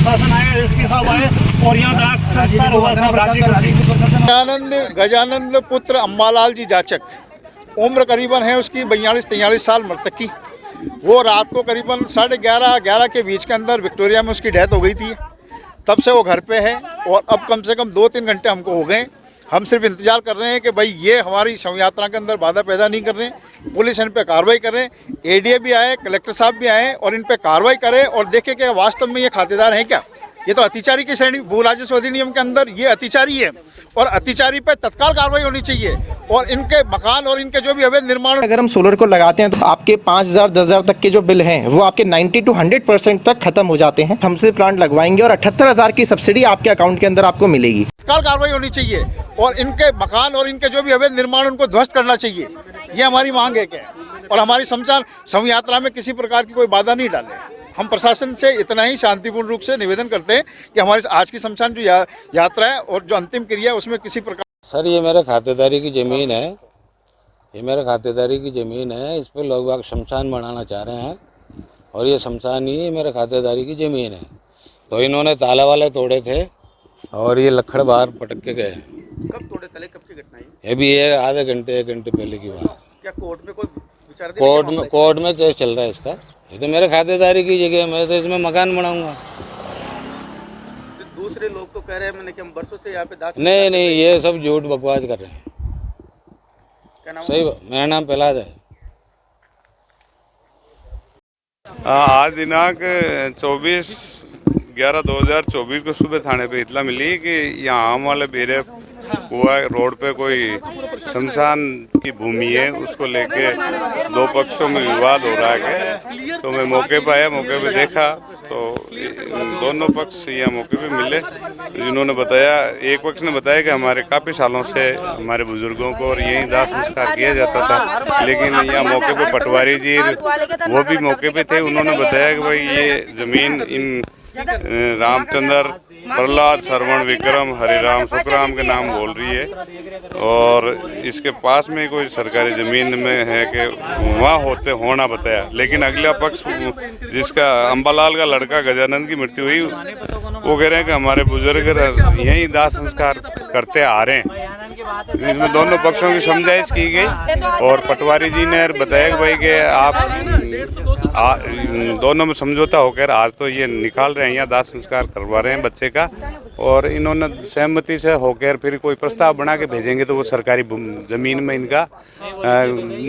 प्रशासन आया, एसपी साहब आए और यहाँ संस्कार हुआ गजानंद पुत्र अम्बालाल जी जाचक, उम्र करीबन है उसकी 42-43 साल मृतक की। वो रात को करीबन 11:30 के बीच के अंदर विक्टोरिया में उसकी डेथ हो गई थी। तब से वो घर पे है और अब कम से कम 2-3 घंटे हमको हो गए। हम सिर्फ इंतजार कर रहे हैं कि भाई ये हमारी शव यात्रा के अंदर बाधा पैदा नहीं कर रहे हैं, पुलिस इन पे कार्रवाई कर रहे हैं, एडीए भी आए, कलेक्टर साहब भी आए और इन पे कार्रवाई करें और देखें कि वास्तव में ये खातेदार हैं क्या। ये तो अतिचारी की श्रेणी, भू राजस्व अधिनियम के अंदर ये अतिचारी है और अतिचारी पे तत्काल कार्रवाई होनी चाहिए और इनके मकान और इनके जो भी अवैध निर्माण। अगर हम सोलर को लगाते हैं तो आपके 5,000 10,000 तक के जो बिल हैं वो आपके 90 to 100% तक खत्म हो जाते हैं। हमसे प्लांट लगवाएंगे और 78,000 की सब्सिडी आपके अकाउंट के अंदर आपको मिलेगी। तत्काल कार्रवाई होनी चाहिए और इनके मकान और इनके जो भी अवैध निर्माण उनको ध्वस्त करना चाहिए। ये हमारी मांग है क्या, और हमारी शव यात्रा में किसी प्रकार की कोई बाधा नहीं डाले। हम प्रशासन से इतना ही शांतिपूर्ण रूप से निवेदन करते हैं कि हमारी आज की शमशान जो यात्रा है और जो अंतिम क्रिया है उसमें किसी प्रकार। सर ये मेरे खातेदारी की ज़मीन है, ये मेरे खातेदारी की ज़मीन है। इस पर लोग बाग शमशान बनाना चाह रहे हैं और ये शमशान ही मेरे खातेदारी की ज़मीन है। तो इन्होंने ताला वाले तोड़े थे और ये लक्कड़ बाहर पटक के गए। कब तोड़े, कल कब की घटना है? ये भी ये आधे घंटे 1 घंटे पहले की बात। क्या कोर्ट में कोई विचार? कोर्ट में केस चल रहा है इसका। ये तो मेरे खातेदारी की जगह है, मैं तो इसमें मकान बनाऊंगा। दूसरे लोग तो कह रहे हैं मैंने कि हम बरसों से यहाँ पे नहीं, ये सब झूठ बकवास कर रहे हैं। क्या नाम? सही, मेरा नाम प्रहलाद है। आज दिनांक 24/11/2024 को सुबह थाने पे इतला मिली कि यहाँ आम वाले बेरे हुआ रोड पे कोई शमशान की भूमि है, उसको लेके 2 पक्षों में विवाद हो रहा है। तो मैं मौके पर आया, मौके पे देखा तो दोनों पक्ष यहाँ मौके पे मिले। जिन्होंने बताया, एक पक्ष ने बताया कि हमारे काफ़ी सालों से हमारे बुजुर्गों को और यहीं दाह संस्कार किया जाता था, लेकिन यहाँ मौके पे पटवारी जी वो भी मौके पे थे। उन्होंने बताया कि भाई ये ज़मीन इन रामचंद्र, प्रहलाद, श्रवण, विक्रम, हरिराम, सुखराम के नाम बोल रही है और इसके पास में कोई सरकारी ज़मीन में है कि वहाँ होना बताया। लेकिन अगला पक्ष जिसका अम्बालाल का लड़का गजानंद की मृत्यु हुई, वो कह रहे हैं कि हमारे बुजुर्ग यहीं दाह संस्कार करते आ रहे हैं। इसमें दोनों पक्षों की समझाइश की गई और पटवारी जी ने बताया कि भाई कि आप दोनों में समझौता होकर आज तो ये निकाल रहे हैं, यहाँ दाह संस्कार करवा रहे हैं बच्चे का, और इन्होंने सहमति से होकर फिर कोई प्रस्ताव बना के भेजेंगे तो वो सरकारी ज़मीन में इनका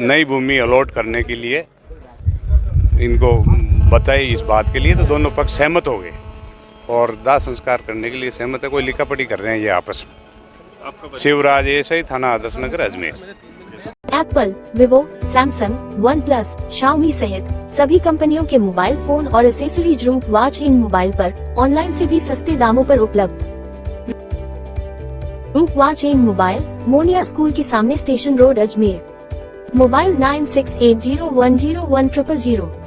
नई भूमि अलॉट करने के लिए इनको बताई। इस बात के लिए तो दोनों पक्ष सहमत हो गए और दाह संस्कार करने के लिए सहमत है। कोई लिखापढ़ी कर रहे हैं ये आपस में। शिवराज ऐसे थाना Adarsh Nagar Ajmer. Apple, Vivo, Samsung, OnePlus, Xiaomi सहित सभी कंपनियों के मोबाइल फोन और accessories Roop watch in mobile पर ऑनलाइन से भी सस्ते दामों पर उपलब्ध। रूप वॉच इन मोबाइल, मोनिया स्कूल के सामने, स्टेशन रोड, अजमेर। मोबाइल 968010100000।